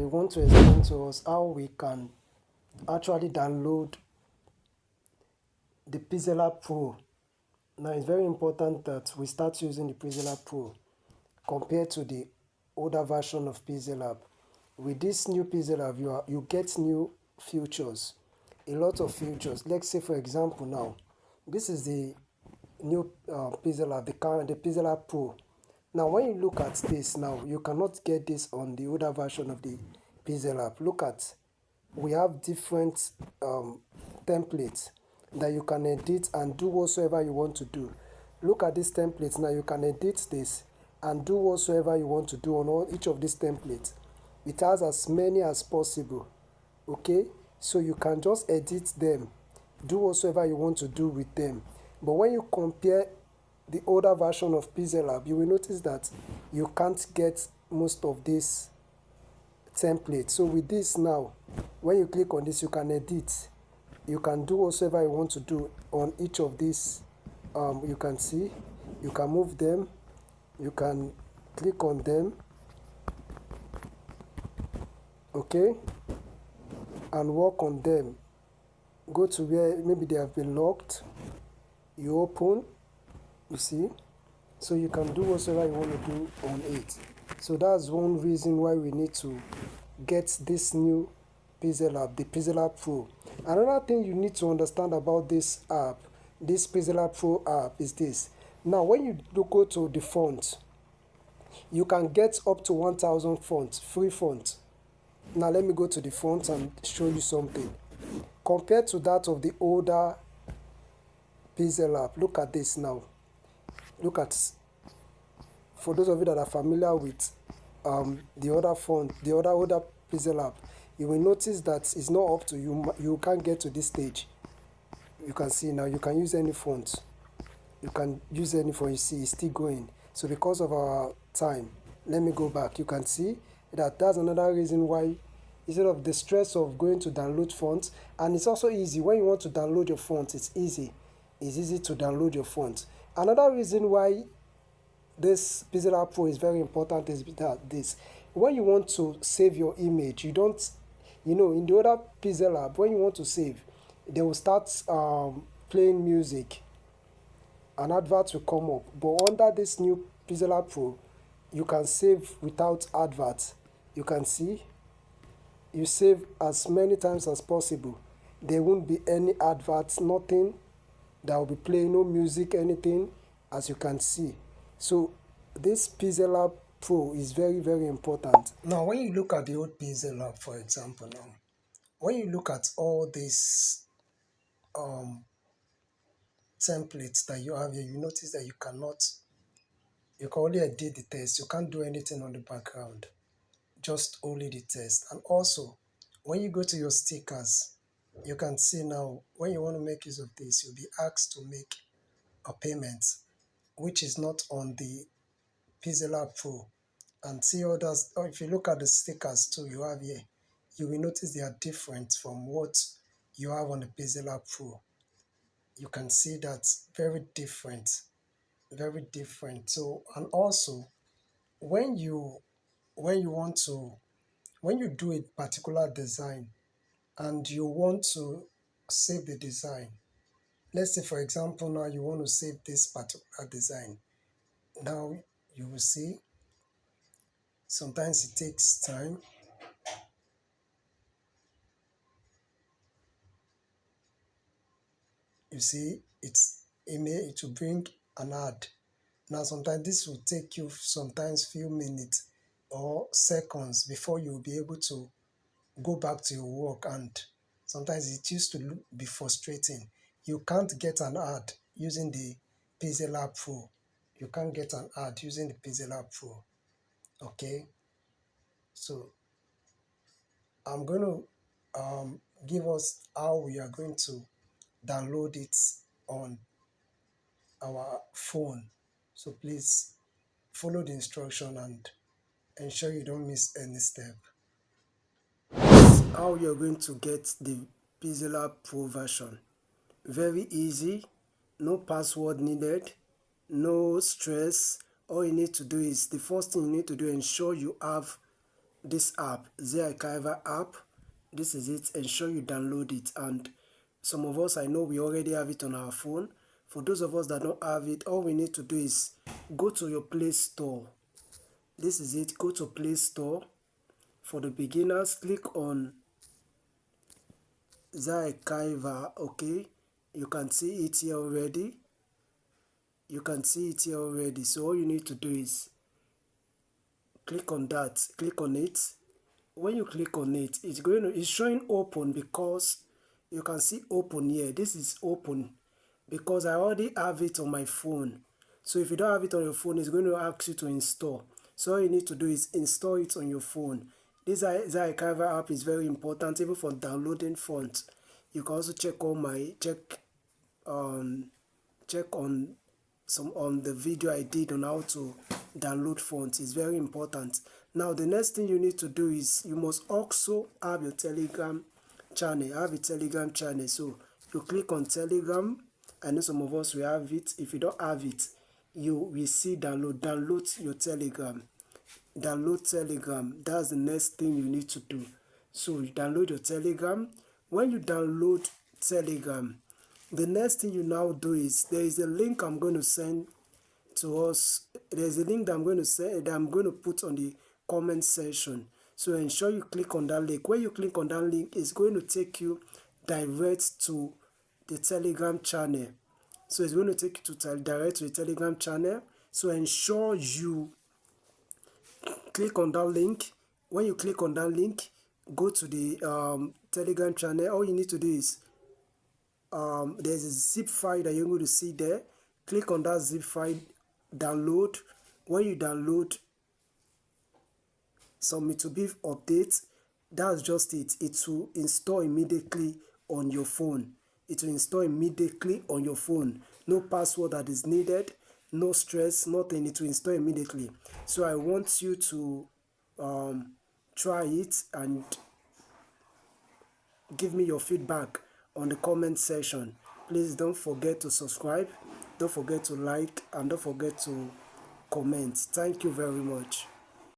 I want to explain to us how we can actually download the PixelLab Pro. Now it's very important that we start using the PixelLab Pro compared to the older version of PixelLab. With this new PixelLab, you get new features, a lot of features. Let's say for example now, this is the new PixelLab, the PixelLab Pro. Now when you look at this now, you cannot get this on the older version of the PixelLab. Look at, we have different templates that you can edit and do whatsoever you want to do. Look at these templates now, you can edit this and do whatsoever you want to do on each of these templates. It has as many as possible, okay? So you can just edit them, do whatsoever you want to do with them. But when you compare the older version of PixelLab, you will notice that you can't get most of these templates. So with this now, when you click on this, you can edit. You can do whatsoever you want to do on each of these. You can see, you can move them, you can click on them, okay, and work on them. Go to where maybe they have been locked, you open, you see, so you can do whatsoever you want to do on it. So that's one reason why we need to get this new PixelLab, the PixelLab Pro. Another thing you need to understand about this app, this PixelLab Pro app, is this. Now when you go to the font, you can get up to 1000 fonts, free font. Now let me go to the font and show you something. Compared to that of the older PixelLab, look at this now. Look at, for those of you that are familiar with the other font, the older PixelLab, you will notice that it's not up to you. You can't get to this stage. You can see now, you can use any font. You can use any font, you see, it's still going. So because of our time, let me go back. You can see that that's another reason why, instead of the stress of going to download fonts, and it's also easy. When you want to download your font, it's easy. It's easy to download your font. Another reason why this PixelLab Pro is very important is that this, when you want to save your image, you don't, in the other PixelLab, when you want to save, they will start playing music, an advert will come up. But under this new PixelLab Pro, you can save without adverts. You can see, you save as many times as possible. There won't be any adverts, nothing that will be playing, no music, anything, as you can see. So this PixelLab Pro is very, very important. Now, when you look at the old PixelLab, for example, now, when you look at all these templates that you have here, you notice that you can only edit the text. You can't do anything on the background, just only the text. And also, when you go to your stickers, you can see now, when you want to make use of this, you'll be asked to make a payment, which is not on the PixelLab Pro. And see others, or if you look at the stickers too you have here, you will notice they are different from what you have on the PixelLab Pro. You can see that very different, very different. So, and also when you want to, when you do a particular design and you want to save the design, let's say for example now you want to save this particular design. Now you will see sometimes it takes time. You see, it will bring an ad. Now sometimes this will take you sometimes few minutes or seconds before you'll be able to go back to your work, and sometimes it used to be frustrating. You can't get an ad using the PixelLab Pro. You can't get an ad using the PixelLab Pro. Okay, so I'm going to give us how we are going to download it on our phone. So please follow the instruction and ensure you don't miss any step. How you're going to get the PixelLab Pro version. Very easy, no password needed, no stress. All you need to do is, the first thing you need to do, ensure you have this app, Z-Archiver app. This is it. Ensure you download it. And some of us, I know we already have it on our phone. For those of us that don't have it, all we need to do is go to your Play Store. This is it. Go to Play Store. For the beginners, click on Z-Archiver. Okay, you can see it here already. You can see it here already. So all you need to do is click on that. Click on it. When you click on it, it's showing open because you can see open here. This is open because I already have it on my phone. So if you don't have it on your phone, it's going to ask you to install. So all you need to do is install it on your phone. This Z-Archiver app is very important even for downloading fonts. You can also check on the video I did on how to download fonts. Is very important. Now the next thing you need to do is you must also have your Telegram channel. Have a Telegram channel. So you click on Telegram. I know some of us will have it. If you don't have it, you will see download your Telegram. Download Telegram. That's the next thing you need to do. So you download your Telegram. When you download Telegram, the next thing you now do is there is a link I'm going to send to us. There's a link that I'm going to send that I'm going to put on the comment section. So ensure you click on that link. When you click on that link, it's going to take you direct to the Telegram channel. So it's going to take you to direct to the Telegram channel. So ensure you click on that link. When you click on that link, go to the Telegram channel. All you need to do is there's a zip file that you're going to see there. Click on that zip file, download. When you download, submit to be update. That's just it. It will install immediately on your phone. It will install immediately on your phone. No password that is needed, no stress, nothing. It will install immediately. So I want you to try it and give me your feedback on the comment section. Please don't forget to subscribe, don't forget to like, and don't forget to comment. Thank you very much.